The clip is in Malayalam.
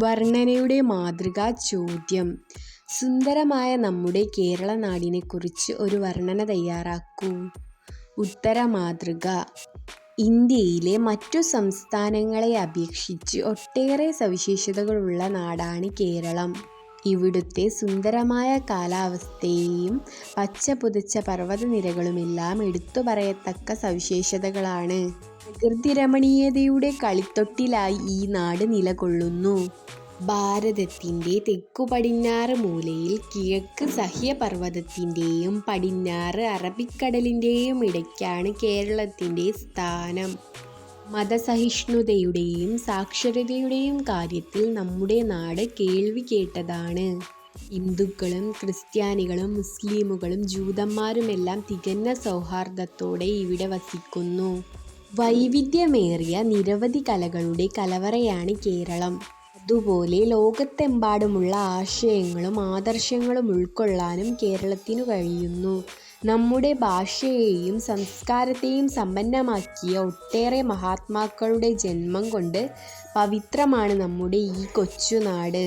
വർണ്ണനയുടെ മാതൃകാ ചോദ്യം. സുന്ദരമായ നമ്മുടെ കേരള നാടിനെക്കുറിച്ച് ഒരു വർണ്ണന തയ്യാറാക്കൂ. ഉത്തര മാതൃക. ഇന്ത്യയിലെ മറ്റു സംസ്ഥാനങ്ങളെ അപേക്ഷിച്ച് ഒട്ടേറെ സവിശേഷതകളുള്ള നാടാണ് കേരളം. ഇവിടുത്തെ സുന്ദരമായ കാലാവസ്ഥയും പച്ചപുതച്ച പർവ്വതനിരകളുമെല്ലാം എടുത്തുപറയത്തക്ക സവിശേഷതകളാണ്. പ്രകൃതിരമണീയതയുടെ കളിത്തൊട്ടിലായി ഈ നാട് നിലകൊള്ളുന്നു. ഭാരതത്തിൻ്റെ തെക്കുപടിഞ്ഞാറ് മൂലയിൽ കിഴക്ക് സഹ്യപർവ്വതത്തിൻ്റെയും പടിഞ്ഞാറ് അറബിക്കടലിൻ്റെയും ഇടയ്ക്കാണ് കേരളത്തിൻ്റെ സ്ഥാനം. മതസഹിഷ്ണുതയുടെയും സാക്ഷരതയുടെയും കാര്യത്തിൽ നമ്മുടെ നാട് കേൾവി കേട്ടതാണ്. ഹിന്ദുക്കളും ക്രിസ്ത്യാനികളും മുസ്ലിമുകളും ജൂതന്മാരുമെല്ലാം തികഞ്ഞ സൗഹാർദ്ദത്തോടെ ഇവിടെ വസിക്കുന്നു. വൈവിധ്യമേറിയ നിരവധി കലകളുടെ കലവറയാണ് കേരളം. അതുപോലെ ലോകത്തെമ്പാടുമുള്ള ആശയങ്ങളും ആദർശങ്ങളും ഉൾക്കൊള്ളാനും കേരളത്തിനു കഴിയുന്നു. നമ്മുടെ ഭാഷയെയും സംസ്കാരത്തെയും സമ്പന്നമാക്കിയ ഒട്ടേറെ മഹാത്മാക്കളുടെ ജന്മം കൊണ്ട് പവിത്രമാണ് നമ്മുടെ ഈ കൊച്ചുനാട്.